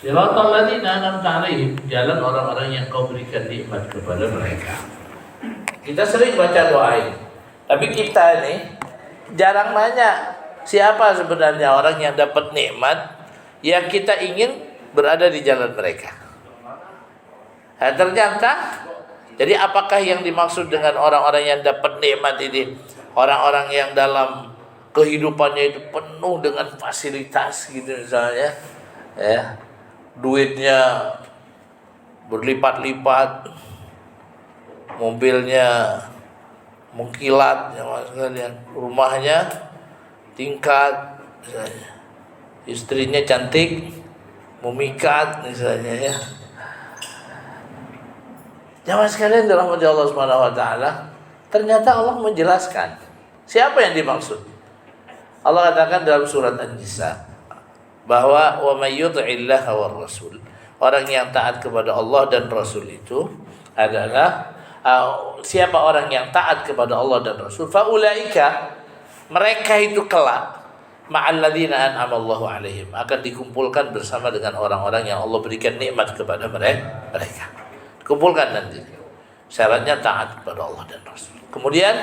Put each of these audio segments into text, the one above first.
Siratal ladzina an'amta 'alaihim, jalan orang-orang yang kau berikan nikmat kepada mereka. Kita sering baca doa ini, tapi kita nih jarang nanya siapa sebenarnya orang yang dapat nikmat yang kita ingin berada di jalan mereka. Nah, ternyata, jadi apakah yang dimaksud dengan orang-orang yang dapat nikmat ini orang-orang yang dalam kehidupannya itu penuh dengan fasilitas gitu misalnya, ya, duitnya berlipat-lipat, mobilnya mengkilat, ya mas sekalian, rumahnya tingkat, misalnya, istrinya cantik, memikat, misalnya ya. Jamaah sekalian dirahmati Allah Subhanahu wa taala, ternyata Allah menjelaskan siapa yang dimaksud. Allah katakan dalam surat An-Nisa bahwa wa may yuti'illaha war rasul, orang yang taat kepada Allah dan Rasul itu adalah siapa orang yang taat kepada Allah dan Rasul, faulaika, mereka itu kelak ma'al ladzina an'ama Allahu 'alaihim, akan dikumpulkan bersama dengan orang-orang yang Allah berikan nikmat kepada mereka. Kumpulkan nanti. Syaratnya taat kepada Allah dan Rasul. Kemudian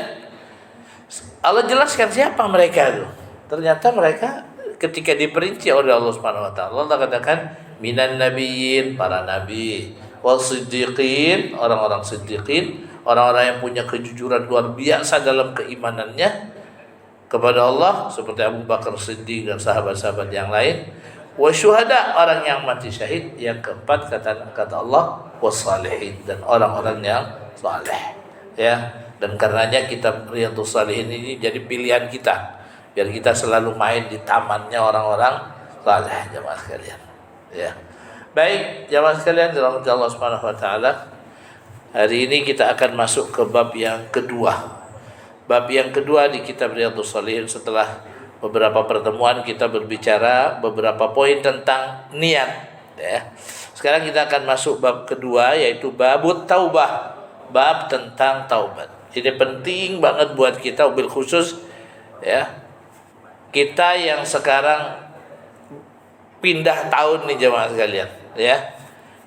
Allah jelaskan siapa mereka itu. Ternyata mereka ketika diperinci oleh Allah Subhanahu wa taala, Allah katakan minan nabiyyin, para nabi, wasiddiqin, orang-orang siddiqin, orang-orang yang punya kejujuran luar biasa dalam keimanannya kepada Allah seperti Abu Bakar Siddiq dan sahabat-sahabat yang lain, wasyuhada, orang yang mati syahid, yang keempat kata Allah wassalihin, dan orang-orang yang saleh, ya. Dan karenanya kitab Riyadhus Shalihin ini jadi pilihan kita biar kita selalu main di tamannya orang-orang saleh, jemaah sekalian, ya. Baik, jemaah sekalian dirahmati Allah Subhanahu wa taala. Hari ini kita akan masuk ke bab yang kedua. Bab yang kedua di kitab Riyadhus Shalihin. Setelah beberapa pertemuan kita berbicara beberapa poin tentang niat, ya. Sekarang kita akan masuk bab kedua, yaitu babut taubah, bab tentang taubat. Ini penting banget buat kita, bil khusus, ya, kita yang sekarang pindah tahun nih jemaah sekalian, ya,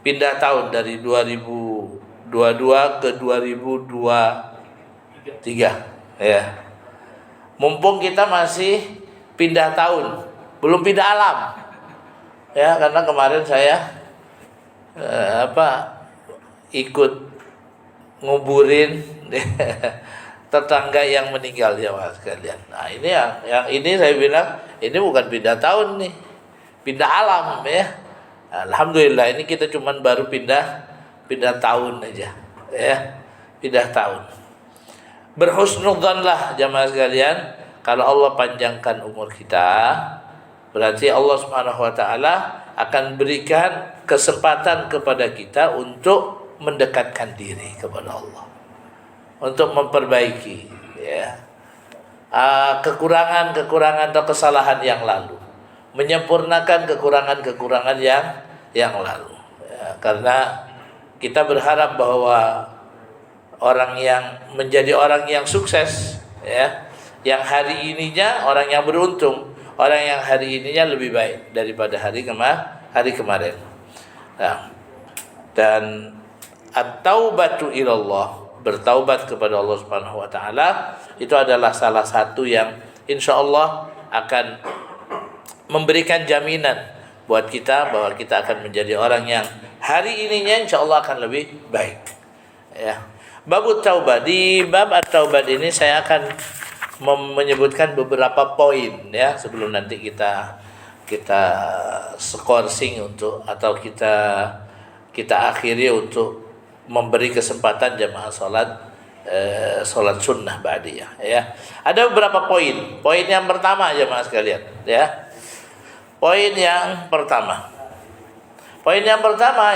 pindah tahun dari 2022 ke 2023, ya. Mumpung kita masih pindah tahun, belum pindah alam, ya, karena kemarin saya ikut nguburin tetangga yang meninggal, ya mas sekalian. Nah ini yang ini saya bilang ini bukan pindah tahun nih, pindah alam, ya. Alhamdulillah ini kita cuman baru pindah tahun aja, ya, pindah tahun. Berhusnudzanlah jamaah sekalian, kalau Allah panjangkan umur kita, berarti Allah Subhanahu wa taala akan berikan kesempatan kepada kita untuk mendekatkan diri kepada Allah, untuk memperbaiki, ya, kekurangan-kekurangan atau kesalahan yang lalu, menyempurnakan kekurangan-kekurangan yang lalu, ya, karena kita berharap bahwa orang yang menjadi orang yang sukses, ya, yang hari ininya orang yang beruntung, orang yang hari ininya lebih baik daripada hari kemarin. Nah, dan at-taubatu ilallah, bertaubat kepada Allah Subhanahu wa taala, itu adalah salah satu yang insyaallah akan memberikan jaminan buat kita bahwa kita akan menjadi orang yang hari ininya insyaallah akan lebih baik, ya. Babut taubat, di bab at-taubat ini saya akan menyebutkan beberapa poin, ya, sebelum nanti kita skorsing untuk, atau kita akhiri untuk memberi kesempatan jamaah salat sunnah ba'diyah, ya. Ada beberapa poin. Poin yang pertama jamaah sekalian, ya. Poin yang pertama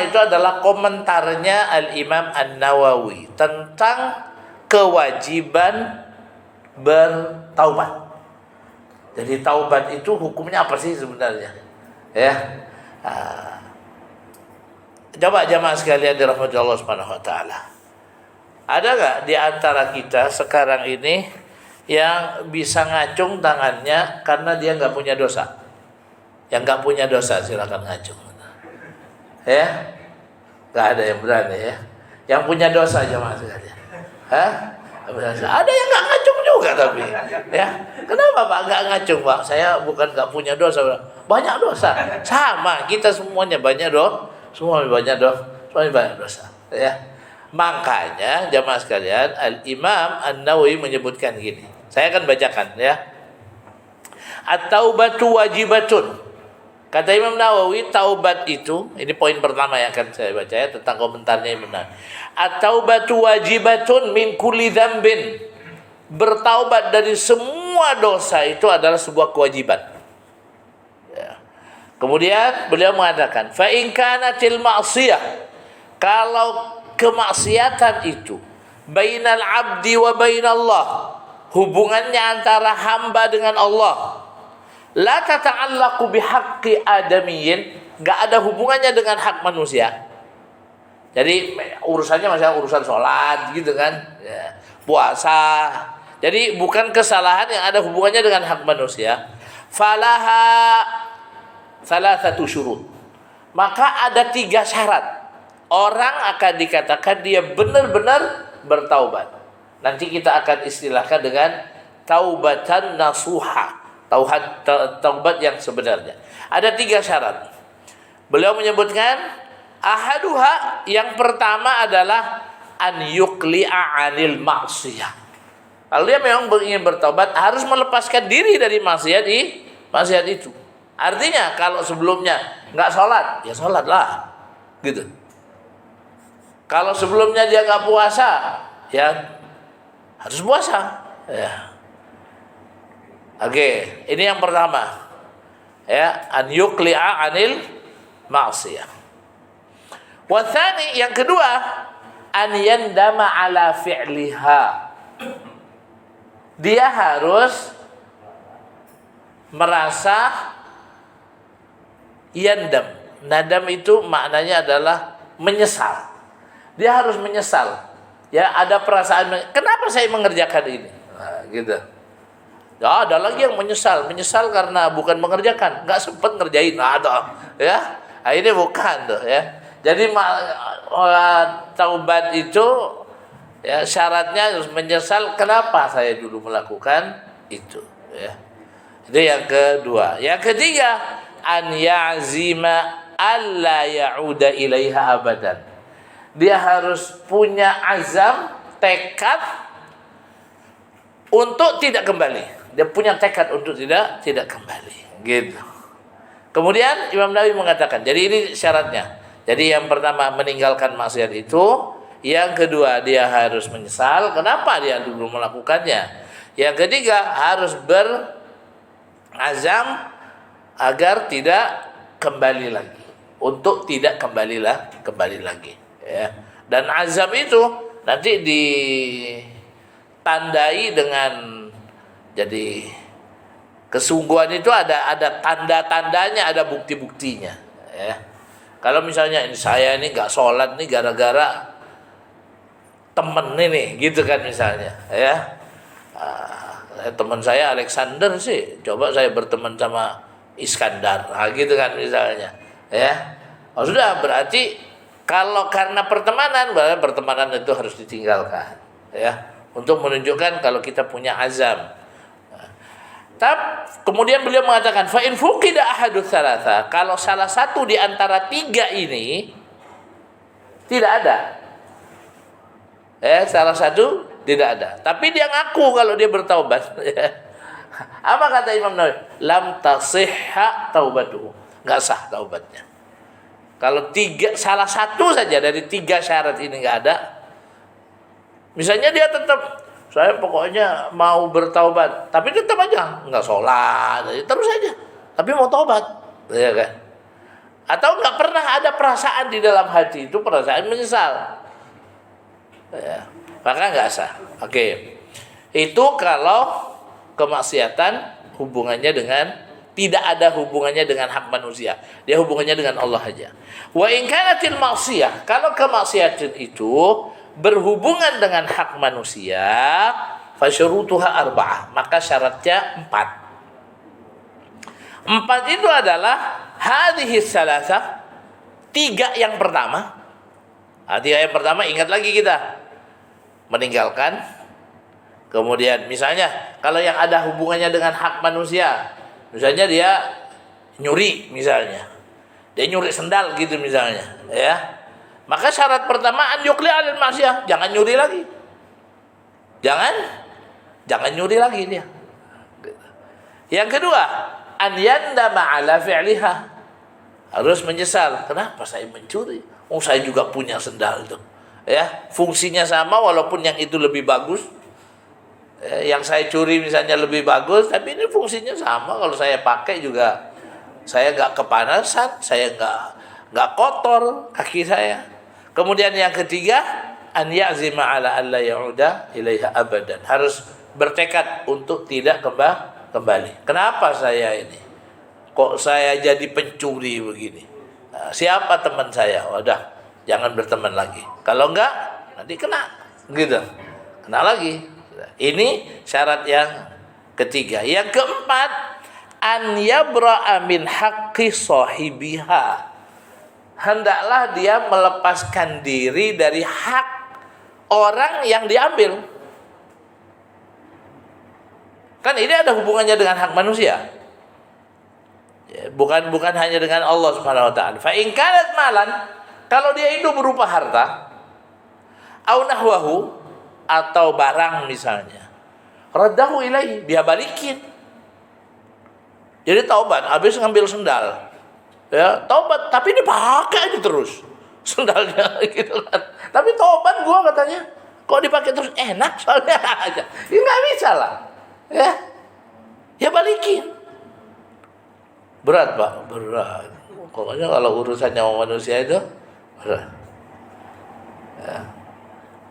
itu adalah komentarnya Al-Imam An-Nawawi tentang kewajiban bertaubat. Jadi taubat itu hukumnya apa sih sebenarnya, ya? Coba jamaah sekalian dirahmati Allah Subhanahu wa taala. Ada enggak di antara kita sekarang ini yang bisa ngacung tangannya karena dia enggak punya dosa? Yang enggak punya dosa silakan ngacung. Ya, nggak ada yang berani ya. Yang punya dosa jemaah sekalian. Hah? Ada yang nggak ngacung juga tapi, ya. Kenapa Pak nggak ngacung Pak? Saya bukan nggak punya dosa, banyak dosa. Sama kita semuanya banyak semuanya banyak semuanya banyak dosa. Ya. Makanya jemaah sekalian, Al Imam An-Nawawi menyebutkan gini. Saya akan bacakan ya. At-taubatu wajibatun. Kata Imam Nawawi, taubat itu, ini poin pertama yang akan saya baca ya, tentang komentarnya Imam Nawawi. At-taubatu wajibatun min kulli dzambin. Bertaubat dari semua dosa itu adalah sebuah kewajiban. Ya. Kemudian beliau mengatakan, fa in kanatil ma'siyah, kalau kemaksiatan itu bainal abdi wa bainallah, hubungannya antara hamba dengan Allah, la tata'allaqu bihaqqi adamiyyin, enggak ada hubungannya dengan hak manusia. Jadi urusannya masalah urusan sholat gitu kan, ya, puasa. Jadi bukan kesalahan yang ada hubungannya dengan hak manusia. Falaha thalathatu syurut. Maka ada 3 syarat. Orang akan dikatakan dia benar-benar bertaubat. Nanti kita akan istilahkan dengan taubatan nasuha. Taubat yang sebenarnya. Ada 3 syarat. Beliau menyebutkan ahaduha, yang pertama adalah an yuqli'a 'anil ma'siyah. Kalau dia memang ingin bertaubat, harus melepaskan diri dari maksiat itu. Artinya kalau sebelumnya nggak sholat, ya sholatlah, gitu. Kalau sebelumnya dia nggak puasa, ya harus puasa. Ya. Oke, ini yang pertama. Ya, an yuqli'a 'anil ma'siyah. Wa tsani, yang kedua, an yandama 'ala fi'liha. Dia harus merasa yandam. Nadam itu maknanya adalah menyesal. Dia harus menyesal. Ya, ada perasaan, kenapa saya mengerjakan ini? Nah, gitu. Ya, ada lagi yang menyesal karena bukan mengerjakan, nggak sempat ngerjain. Nah, ada, ya. Nah, ini bukan tuh, ya. Jadi taubat itu ya syaratnya harus menyesal kenapa saya dulu melakukan itu, ya. Itu yang kedua. Yang ketiga, an ya'zima alla ya'uda ilaiha abadan. Dia harus punya azam, tekad untuk tidak kembali. Dia punya tekad untuk tidak kembali, gitu. Kemudian Imam Nawawi mengatakan, jadi ini syaratnya. Jadi yang pertama meninggalkan maksiat itu, yang kedua dia harus menyesal kenapa dia dulu melakukannya. Yang ketiga harus berazam agar tidak kembali lagi, untuk tidak kembali lagi, ya. Dan azam itu nanti ditandai dengan, jadi kesungguhan itu ada tanda-tandanya, ada bukti-buktinya, ya. Kalau misalnya saya ini nggak sholat nih gara-gara temen ini, gitu kan misalnya, ya. Teman saya Alexander sih, coba saya berteman sama Iskandar, nah, gitu kan misalnya, ya. Oh, sudah, berarti kalau karena pertemanan, berarti pertemanan itu harus ditinggalkan, ya, untuk menunjukkan kalau kita punya azam. Kemudian beliau mengatakan, fa in fuqida ahadus tsalatsa, kalau salah satu di antara 3 ini tidak ada, salah satu tidak ada, tapi dia ngaku kalau dia bertaubat. Apa kata Imam Nawawi? Lam tasihha taubatuhu, nggak sah taubatnya. Kalau salah satu saja dari 3 syarat ini nggak ada, misalnya dia tetap, saya pokoknya mau bertaubat, tapi tetap aja nggak sholat, terus aja, tapi mau taubat, ya kan? Atau nggak pernah ada perasaan di dalam hati itu, perasaan menyesal, ya, maka nggak sah. Oke, itu kalau kemaksiatan hubungannya dengan, tidak ada hubungannya dengan hak manusia, dia hubungannya dengan Allah aja. Wa in kanatil maksiyah, kalau kemaksiatan itu berhubungan dengan hak manusia, fasyurutuha arba'ah, maka syaratnya 4 itu adalah hadhihi salasah, tiga yang pertama. Tiga yang pertama ingat lagi kita. Meninggalkan. Kemudian misalnya kalau yang ada hubungannya dengan hak manusia. Misalnya dia nyuri misalnya. Dia nyuri sendal gitu misalnya. Ya. Maka syarat pertama an yuqli alal ma'siyah. Jangan nyuri lagi. Jangan nyuri lagi dia. Yang kedua, an yandama ala fi'liha. Harus menyesal. Kenapa saya mencuri? Saya juga punya sendal itu. Ya, fungsinya sama walaupun yang itu lebih bagus. Yang saya curi misalnya lebih bagus, tapi ini fungsinya sama. Kalau saya pakai juga saya nggak kepanasan, saya nggak kotor kaki saya. Kemudian yang ketiga, an ya'zima ala alla ya'uda ilaiha abadan. Harus bertekad untuk tidak kembali. Kenapa saya ini? Kok saya jadi pencuri begini? Siapa teman saya? Wadah, jangan berteman lagi. Kalau enggak, nanti kena. Gitu. Kena lagi. Ini syarat yang ketiga. Yang keempat, an yabra'a min haqqi sahibiha. Hendaklah dia melepaskan diri dari hak orang yang diambil. Kan ini ada hubungannya dengan hak manusia. Bukan hanya dengan Allah Subhanahu wa taala. Fa in kanat malan, kalau dia itu berupa harta, au nahwahu atau barang misalnya. Raddahu ilaihi, dia balikin. Jadi taubat, habis ngambil sendal. Ya, taubat tapi dipakai aja terus sendalnya gitu kan. Tapi taubat gua katanya, kok dipakai terus enak soalnya aja. Ya enggak bisa lah. Ya balikin. Berat Pak, berat. Pokoknya kalau urusannya sama manusia itu berat. Ya.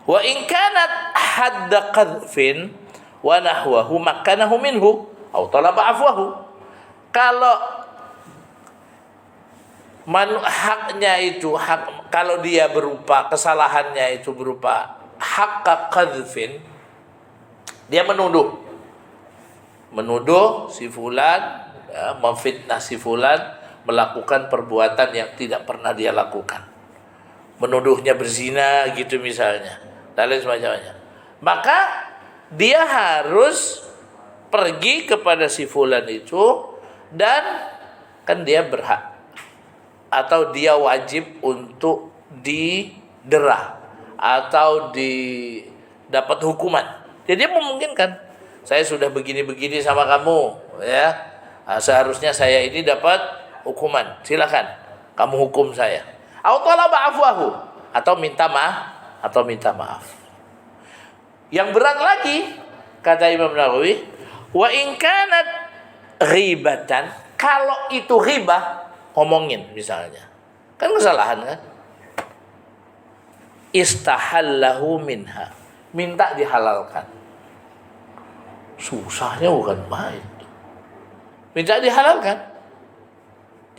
Wa in kanat hadda qadfin wa nahwahu makkanahu minhu atau talaba afwahu. Kalau haknya itu kalau dia berupa kesalahannya itu berupa hak qadfin, dia menuduh si fulan, ya, memfitnah si fulan melakukan perbuatan yang tidak pernah dia lakukan, menuduhnya berzina gitu misalnya, dan lain semacamnya. Maka dia harus pergi kepada si fulan itu, dan kan dia berhak atau dia wajib untuk didera atau dapat hukuman. Jadi memungkinkan, saya sudah begini-begini sama kamu, ya. Seharusnya saya ini dapat hukuman. Silakan kamu hukum saya. Atau talaba afwahu, atau minta maaf. Yang berat lagi kata Imam Nawawi, wa in kanat ghibatan, kalau itu ghibah, ngomongin misalnya. Kan kesalahan kan? Istahallahu minha, minta dihalalkan. Susahnya bukan main. Minta dihalalkan.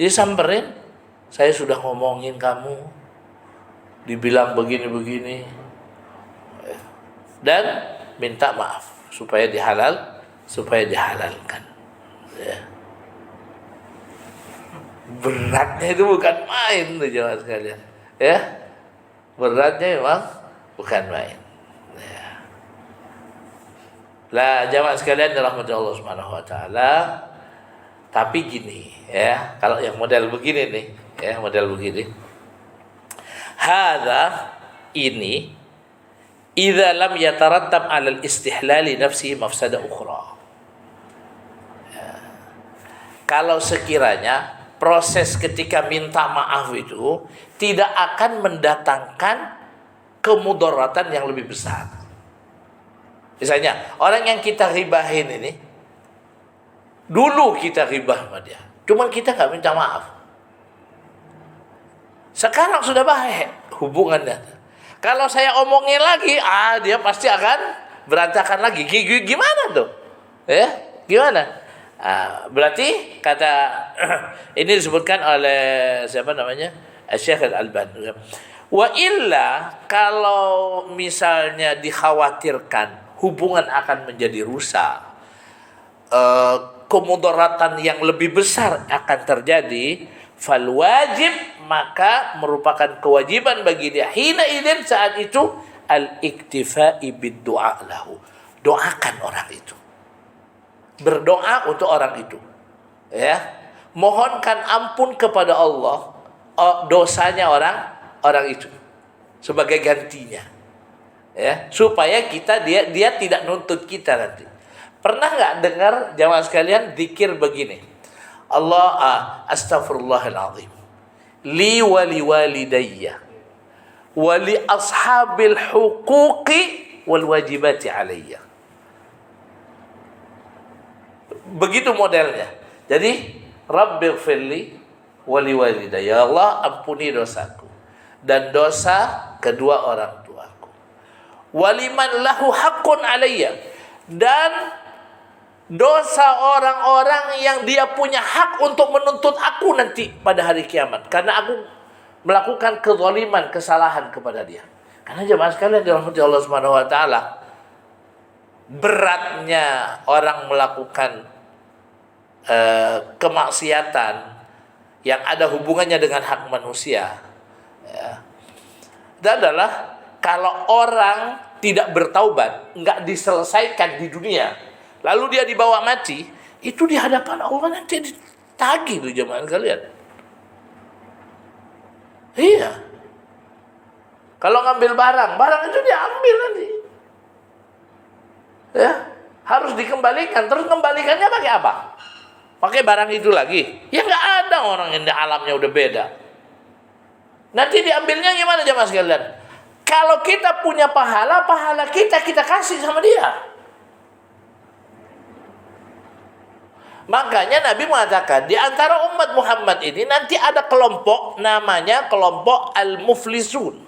Jadi samperin, saya sudah ngomongin kamu, dibilang begini-begini, dan minta maaf supaya dihalalkan. Ya. Beratnya itu bukan main tuh jemaah sekalian. Ya. Beratnya memang bukan main. Lah jamaah sekalian dirahmati Allah Subhanahu wa taala. Tapi gini ya, kalau yang model begini nih, ya model begini. Hadza ini idza lam yatarattab 'ala al-istihlali nafsi mafsada ukhra. Ya. Kalau sekiranya proses ketika minta maaf itu tidak akan mendatangkan kemudaratan yang lebih besar. Misalnya, orang yang kita ribahin ini, dulu kita ribah sama dia, cuman kita nggak minta maaf. Sekarang sudah baik hubungannya. Kalau saya omongin lagi, dia pasti akan berantakan lagi. Gimana tuh? Ya, gimana? Berarti kata ini disebutkan oleh siapa namanya? Syekh Al-Albani. Wa illa, kalau misalnya dikhawatirkan hubungan akan menjadi rusak, kemudaratan yang lebih besar akan terjadi, fal wajib maka merupakan kewajiban bagi dia hina idzin saat itu al-iktifa'i bid-du'a lahu. Doakan orang itu. Berdoa untuk orang itu. Ya. Mohonkan ampun kepada Allah dosanya orang itu sebagai gantinya. Ya, supaya dia tidak nuntut kita nanti. Pernah nggak dengar jamaah sekalian zikir begini? Astaghfirullahalazim. Li wa li walidayya wa li ashabil huquqi wal wajibati alayya. Begitu modelnya. Jadi, Rabbighfirli wa li walidayya. Ya Allah, ampuni dosaku dan dosa kedua orang tuaku. Waliman lahu haqqun alayya, dan dosa orang-orang yang dia punya hak untuk menuntut aku nanti pada hari kiamat karena aku melakukan kezaliman, kesalahan kepada dia. Karena jemaah sekalian dirahmati Allah Subhanahu wa taala, beratnya orang melakukan kemaksiatan yang ada hubungannya dengan hak manusia, ya, itu adalah kalau orang tidak bertaubat, nggak diselesaikan di dunia, lalu dia dibawa mati, itu di hadapan Allah nanti ditagih tuh jemaah sekalian. Iya. Kalau ngambil barang itu diambil nanti. Ya, harus dikembalikan. Terus kembalikannya pakai apa? Pakai barang itu lagi? Ya nggak ada, orang yang alamnya udah beda. Nanti diambilnya gimana jemaah sekalian? Kalau kita punya pahala kita kasih sama dia. Makanya Nabi mengatakan di antara umat Muhammad ini nanti ada kelompok namanya kelompok al-muflisun.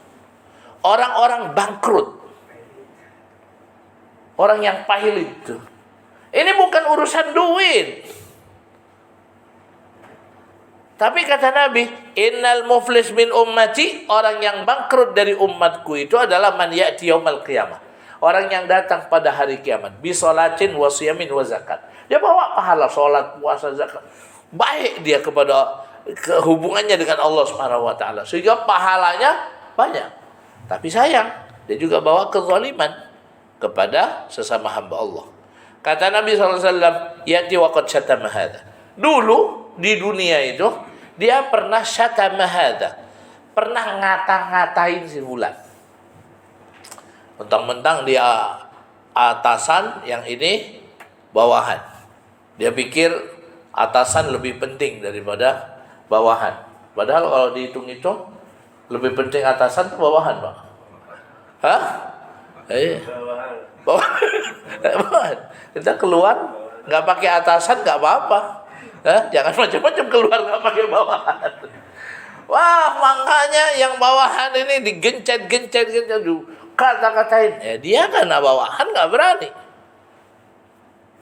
Orang-orang bangkrut. Orang yang pahil itu. Ini bukan urusan duit. Tapi kata Nabi, innal muflis min ummati, orang yang bangkrut dari umatku itu adalah man ya'ti yaumal qiyamah. Orang yang datang pada hari kiamat, bi sholatin wa siyamin wa zakat. Dia bawa pahala salat, puasa, zakat. Baik dia kepada hubungannya dengan Allah Subhanahu wa taala sehingga pahalanya banyak. Tapi sayang, dia juga bawa kezaliman kepada sesama hamba Allah. Kata Nabi sallallahu alaihi wasallam, ya'ti wa qad syatama hadza. Dulu di dunia itu dia pernah syatama hadza, pernah ngata-ngatain si fulan. Mentang-mentang dia atasan, yang ini bawahan. Dia pikir atasan lebih penting daripada bawahan. Padahal kalau dihitung-hitung lebih penting atasan atau bawahan, Pak? Hah? Bawahan. Kita keluar nggak pakai atasan nggak apa-apa. Jangan macam-macam keluar nggak pakai bawahan. Wah, makanya yang bawahan ini digencet-gencet kata-katain. Dia karena bawahan nggak berani.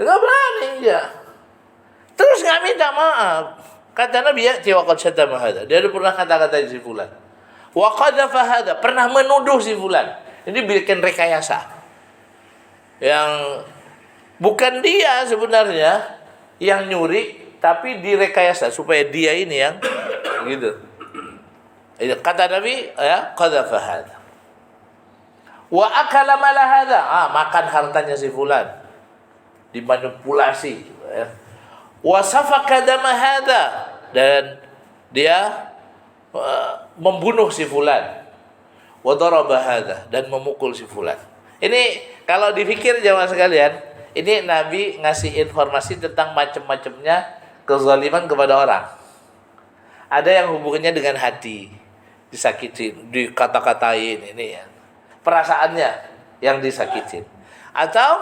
Nggak berani dia. Terus nggak minta maaf. Kata Nabi, ya, waqad syatama hadza. Dia pernah kata-katain si fulan. Wa qadhafa hadza, pernah menuduh si fulan. Ini bikin rekayasa. Yang bukan dia sebenarnya yang nyuri, tapi direkayasa supaya dia ini yang gitu. Kata Nabi, ya, qadhafa hadza. Wa akala mala hadza, makan hartanya si fulan. Dimanipulasi, ya. Wa safaka dama hadza, dan dia membunuh si fulan. Wa daraba hadza, dan memukul si fulan. Ini kalau dipikir jemaah sekalian, ini Nabi ngasih informasi tentang macam-macamnya kezaliman kepada orang. Ada yang hubungannya dengan hati, disakitin, dikata-katain, ini ya. Perasaannya yang disakitin. Atau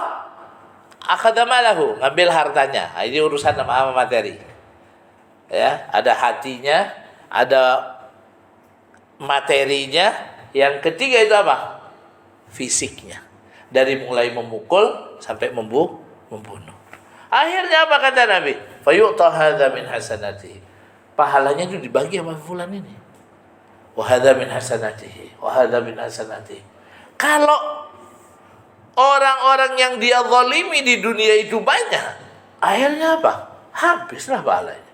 akhadamalahu, ngambil hartanya. Ini urusan sama materi. Ya, ada hatinya, ada materinya. Yang ketiga itu apa? Fisiknya. Dari mulai memukul sampai membunuh. Akhirnya apa kata Nabi? Fayu'ta hadza min hasanatihi. Pahalanya itu dibagi sama fulan ini. Wa hadza min hasanatihi, wa hadza min hasanatihi. Kalau orang-orang yang dia zalimi di dunia itu banyak, akhirnya apa? Habislah pahalanya.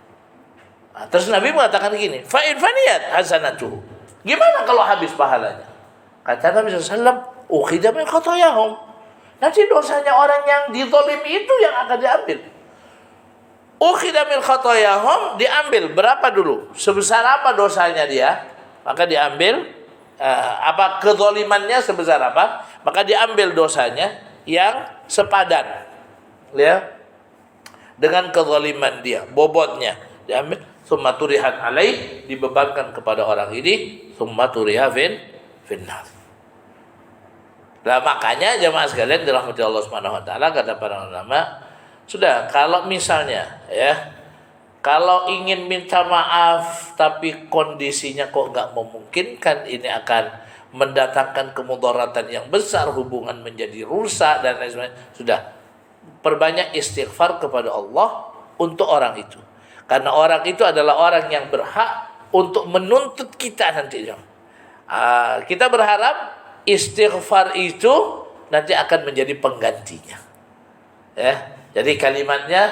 Nah, terus Nabi mengatakan gini, fa in faniyat hasanatuhu. Gimana kalau habis pahalanya? Kata Nabi SAW, ukhidha min khatayahum. Nanti dosanya orang yang dizalimi itu yang akan diambil. Ukhidha min khatayahum, diambil berapa dulu? Sebesar apa dosanya dia? Maka diambil apa kezalimannya sebesar apa? Maka diambil dosanya yang sepadan. Ya. Dengan kezaliman dia, bobotnya diambil, summa turihat alaih, dibebankan kepada orang ini, summa turiha finnar. Nah, makanya jemaah sekalian dirahmati Allah Subhanahu wa taala, kata para ulama, sudah kalau misalnya ya, kalau ingin minta maaf tapi kondisinya kok nggak memungkinkan, ini akan mendatangkan kemudaratan yang besar, hubungan menjadi rusak dan lain sebagainya. Sudah, perbanyak istighfar kepada Allah untuk orang itu. Karena orang itu adalah orang yang berhak untuk menuntut kita nanti. Kita berharap istighfar itu nanti akan menjadi penggantinya. Ya, jadi kalimatnya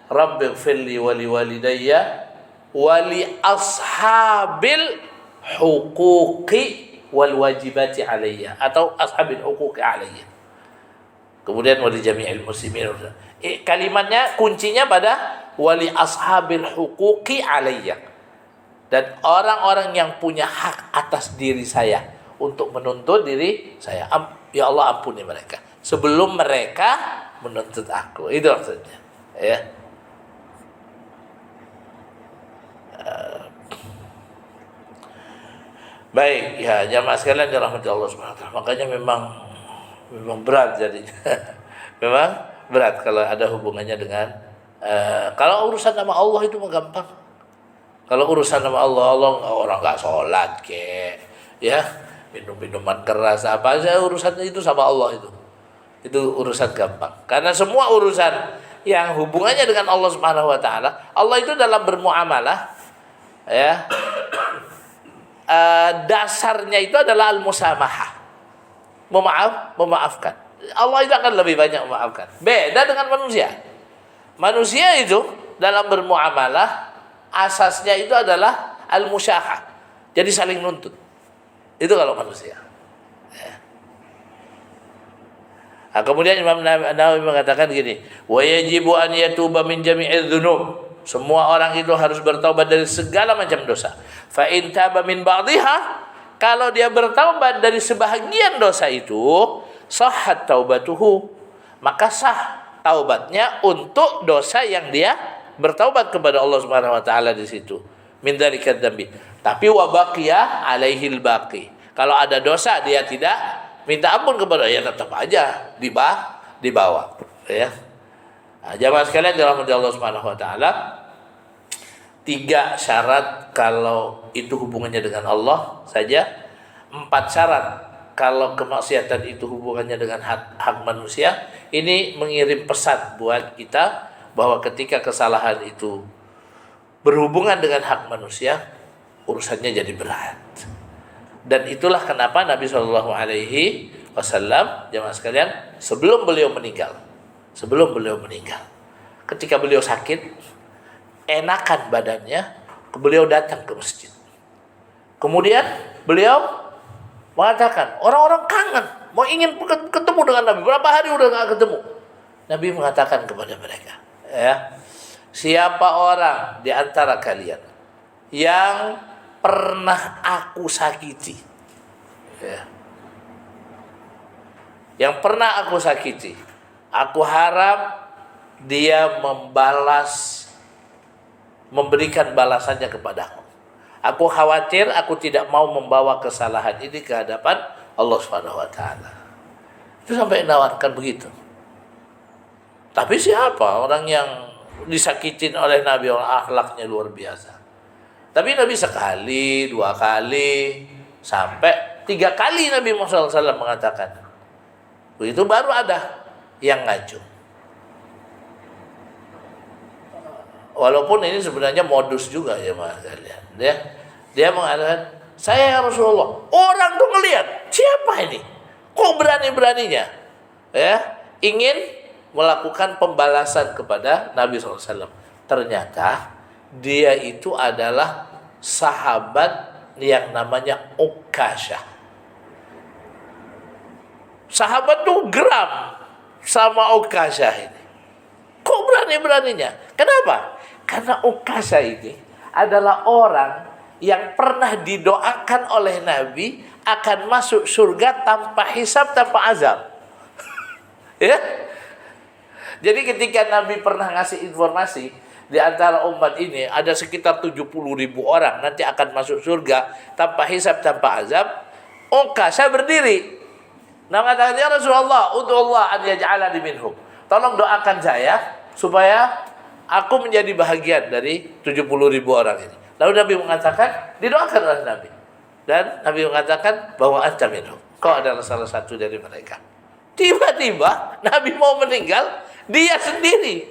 Rabbighfirli wa liwalidayya wa li ashabil huquqi wal wajibati alayya, atau ashabil huquqi alayya. Kemudian wali jami'il muslimin. Kalimatnya kuncinya pada wali ashabil huquqi alayya. Dan orang-orang yang punya hak atas diri saya untuk menuntut diri saya. Ya Allah, ampuni mereka sebelum mereka menuntut aku. Itu maksudnya. Ya. Baik, ya jamaah sekalian dirahmati Allah Subhanahu wa taala. Makanya memang berat jadinya. Memang berat kalau ada hubungannya dengan kalau urusan nama Allah itu mah gampang. Kalau urusan nama Allah, orang nggak sholat ya, minum-minuman keras apa aja urusannya itu sama Allah itu urusan gampang. Karena semua urusan yang hubungannya dengan Allah Subhanahu wa taala, Allah itu dalam bermuamalah ya, dasarnya itu adalah al-musamahah. Memaafkan. Allah itu akan lebih banyak memaafkan. Beda dengan manusia. Manusia itu dalam bermuamalah asasnya itu adalah al-musyahah. Jadi saling nuntut. Itu kalau manusia. Ya. Nah, kemudian Imam Nawawi mengatakan gini, wa yajibu an yatuba min jami'iz dzunub. Semua orang itu harus bertaubat dari segala macam dosa. Fa in taba min ba'dihha, kalau dia bertaubat dari sebahagian dosa itu, sahhat taubatuhu, maka sah taubatnya untuk dosa yang dia bertaubat kepada Allah Subhanahu wa taala di situ. Min dzalika dzambi. Tapi wa baqiya alaihil baqi. Kalau ada dosa dia tidak minta ampun kepada, ya tetap aja dibawa, ya. Nah, jamaah sekalian dirahmati Allah Subhanahu wa taala, 3 syarat kalau itu hubungannya dengan Allah saja, 4 syarat kalau kemaksiatan itu hubungannya dengan hak manusia. Ini mengirim pesan buat kita bahwa ketika kesalahan itu berhubungan dengan hak manusia, urusannya jadi berat. Dan itulah kenapa Nabi Shallallahu Alaihi Wasallam, jamaah sekalian, sebelum beliau meninggal, ketika beliau sakit, enakan badannya, beliau datang ke masjid. Kemudian beliau mengatakan, orang-orang kangen, mau ingin ketemu dengan Nabi. Berapa hari udah nggak ketemu? Nabi mengatakan kepada mereka, ya, siapa orang di antara kalian yang pernah aku sakiti, ya, yang pernah aku sakiti, aku harap dia memberikan balasannya kepadaku. Aku khawatir aku tidak mau membawa kesalahan ini ke hadapan Allah Subhanahu wa taala. Itu sampai menawarkan begitu. Tapi siapa orang yang disakitin oleh Nabi, orang akhlaknya luar biasa. Tapi Nabi sekali, 2 kali, sampai 3 kali Nabi Muhammad SAW mengatakan. Begitu baru ada yang ngaco. Walaupun ini sebenarnya modus juga ya mas kalian. Dia mengatakan, saya ya Rasulullah, orang tuh ngelihat siapa ini, kok berani-beraninya, ya, ingin melakukan pembalasan kepada Nabi SAW. Ternyata Dia itu adalah sahabat yang namanya Ukasha. Sahabat tuh geram sama Ukasha ini. Kok berani-beraninya? Kenapa? Karena Ukasha ini adalah orang yang pernah didoakan oleh Nabi akan masuk surga tanpa hisab, tanpa azab. Ya? Jadi ketika Nabi pernah ngasih informasi, di antara umat ini ada sekitar 70.000 orang nanti akan masuk surga tanpa hisab, tanpa azab. Ukasha berdiri. Nah, kata ya Rasulullah, ud'ullah an yaj'alani minhum. Tolong doakan saya supaya aku menjadi bahagian dari 70.000 orang ini. Lalu Nabi mengatakan, didoakan oleh Nabi. Dan Nabi mengatakan bahwa anta minhum. Kau adalah salah satu dari mereka. Tiba-tiba Nabi mau meninggal, dia sendiri,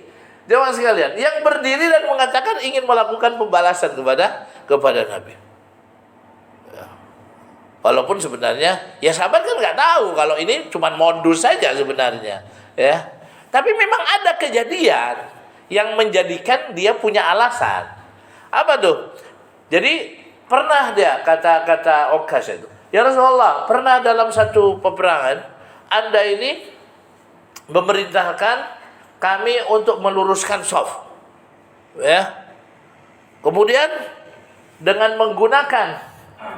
jemaah sekalian, yang berdiri dan mengatakan ingin melakukan pembalasan kepada Nabi. Ya. Walaupun sebenarnya ya sahabat kan nggak tahu kalau ini cuma modus saja sebenarnya, ya. Tapi memang ada kejadian yang menjadikan dia punya alasan. Apa tuh? Jadi pernah dia kata Ukasha itu, ya Rasulullah, pernah dalam satu peperangan Anda ini memerintahkan kami untuk meluruskan shaf, ya. Kemudian dengan menggunakan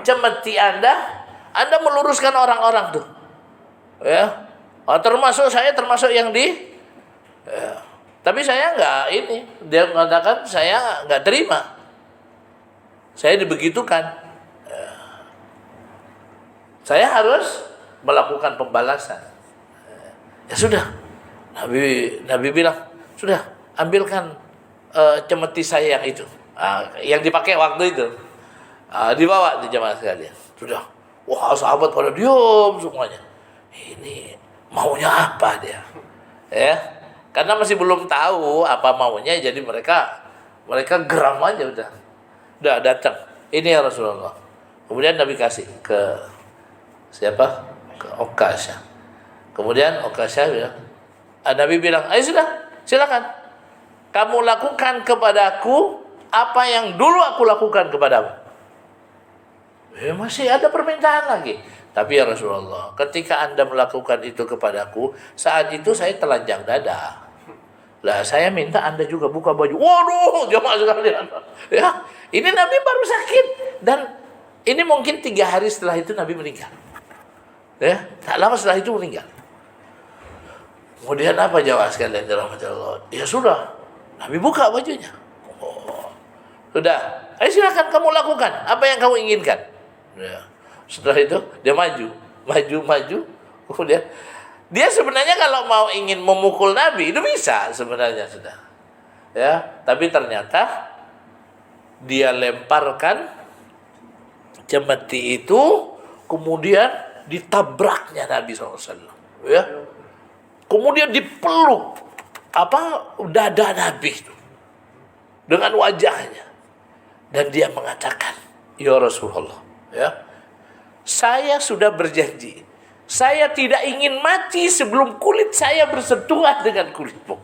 cemeti Anda meluruskan orang-orang tuh, ya. Termasuk saya, termasuk yang ya. Tapi saya nggak ini, dia mengatakan saya nggak terima, saya dibegitukan, ya. Saya harus melakukan pembalasan. Ya sudah, Nabi bilang, sudah ambilkan cemeti saya yang itu, yang dipakai waktu itu, dibawa di jemaah sekalian. Sudah, wah sahabat pada diam semuanya. Ini maunya apa dia? Ya, karena masih belum tahu apa maunya, jadi mereka geram aja udah datang. Ini ya Rasulullah. Kemudian Nabi kasih ke siapa? Ke Ukasha. Kemudian Ukasha bilang, Nabi bilang, ayo sudah, silakan. Kamu lakukan kepadaku apa yang dulu aku lakukan kepadamu. Masih ada permintaan lagi. Tapi ya Rasulullah, ketika Anda melakukan itu kepadaku, saat itu saya telanjang dada. Lah saya minta Anda juga buka baju. Waduh, jemaah sekalian. Ya, ini Nabi baru sakit. Dan ini mungkin 3 hari setelah itu Nabi meninggal. Ya, tak lama setelah itu meninggal. Kemudian apa jawab sekalian dirahmati Allah? Ya sudah, Nabi buka bajunya. Sudah, ayo silakan kamu lakukan apa yang kamu inginkan. Ya. Setelah itu dia maju. Kemudian dia sebenarnya kalau mau ingin memukul Nabi itu bisa sebenarnya sudah. Ya, tapi ternyata dia lemparkan cemeti itu, kemudian ditabraknya Nabi SAW. Ya. Kemudian dipeluk dada Nabi itu dengan wajahnya, dan dia mengatakan, ya Rasulullah, ya, saya sudah berjanji, saya tidak ingin mati sebelum kulit saya bersentuhan dengan kulitmu.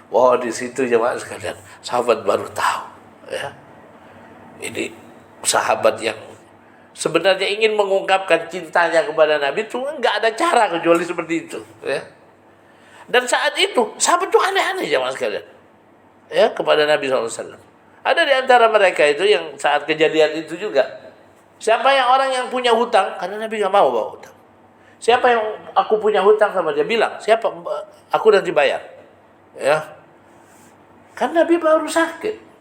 Wah, di situ jemaah sekalian, sahabat baru tahu, ya, ini sahabat yang sebenarnya ingin mengungkapkan cintanya kepada Nabi itu nggak ada cara kecuali seperti itu, ya. Dan saat itu sahabat itu aneh-aneh jemaah sekalian, ya, kepada Nabi SAW. Ada di antara mereka itu yang saat kejadian itu juga, siapa yang orang yang punya hutang, karena Nabi nggak mau bawa hutang. Siapa yang aku punya hutang sama dia, bilang siapa, aku nanti bayar, ya. Kan Nabi baru sakit.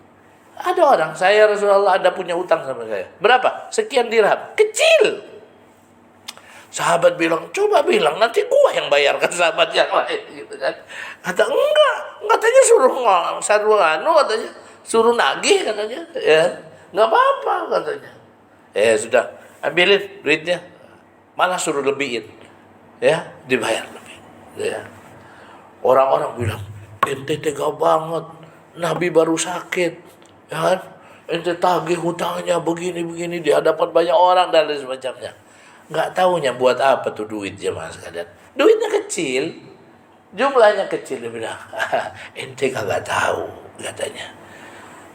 Ada orang, saya Rasulullah ada punya hutang sama saya. Berapa? Sekian dirham. Kecil. Sahabat bilang, coba bilang, nanti gua yang bayar ke sahabat yang lain, gitu kan. Kata, enggak. Katanya suruh nagih katanya. Ya, enggak apa-apa katanya. Sudah, ambilin duitnya. Malah suruh lebihin. Ya, dibayar lebih. Ya. Orang-orang bilang, ente tega banget. Nabi baru sakit. Ya kan? Ente tagih hutangnya begini-begini di hadapan banyak orang dan lain semacamnya. Nggak taunya buat apa tuh duit jemaah sekalian. Duitnya kecil, jumlahnya kecil. Dia bilang, ente kagak tahu katanya.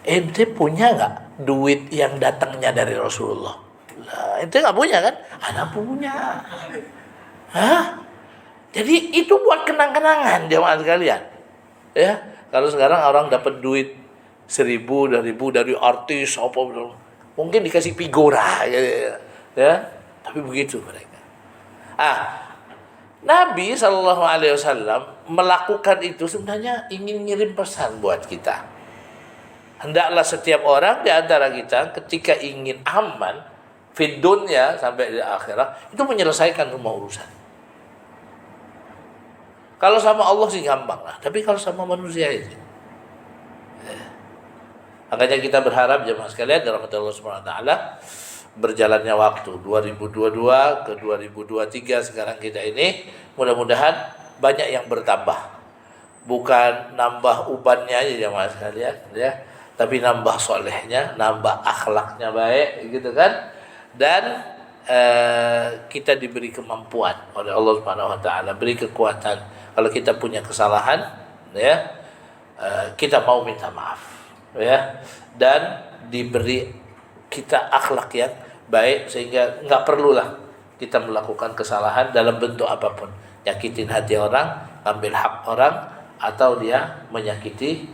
ente punya nggak duit yang datangnya dari Rasulullah? Lah, ente nggak punya kan? Ana punya. Hah? Jadi itu buat kenang-kenangan jemaah sekalian. Ya, kalau sekarang orang dapat duit 1.000, 2.000 dari artis apa, mungkin dikasih figura ya. Tapi begitu mereka. Nabi SAW melakukan itu sebenarnya ingin ngirim pesan buat kita. Hendaklah setiap orang di antara kita ketika ingin aman fid dunya sampai di akhirat itu menyelesaikan semua urusan. Kalau sama Allah sih gampang lah, tapi kalau sama manusia itu. Makanya kita berharap jemaah sekalian dalam Allah Subhanahu wa taala, berjalannya waktu 2022 ke 2023 sekarang kita ini, mudah-mudahan banyak yang bertambah. Bukan nambah ubannya aja jemaah sekalian ya, tapi nambah solehnya, nambah akhlaknya baik gitu kan. Dan kita diberi kemampuan oleh Allah Subhanahu wa taala, beri kekuatan. Kalau kita punya kesalahan ya, kita mau minta maaf ya, dan diberi kita akhlak yang baik sehingga nggak perlulah kita melakukan kesalahan dalam bentuk apapun, nyakitin hati orang, ambil hak orang, atau dia menyakiti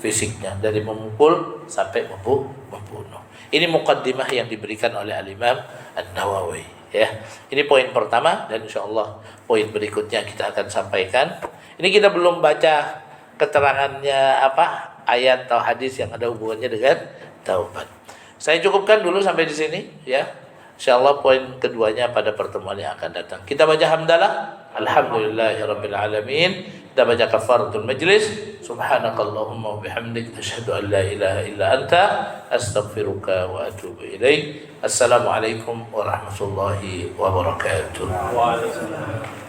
fisiknya dari memukul sampai membunuh. Ini muqaddimah yang diberikan oleh Al-Imam An-Nawawi ya. Ini poin pertama, dan insyaallah poin berikutnya kita akan sampaikan. Ini kita belum baca keterangannya apa, ayat atau hadis yang ada hubungannya dengan taubat. Saya cukupkan dulu sampai di sini ya. Insyaallah poin keduanya pada pertemuan yang akan datang. Kita baca hamdalah, alhamdulillahirabbil alamin. Kita baca kafaratul majlis, subhanakallahumma wa bihamdik asyhadu an la ilaha illa anta astaghfiruka wa atubu ilaik. Assalamualaikum warahmatullahi wabarakatuh. Waalaikumsalam.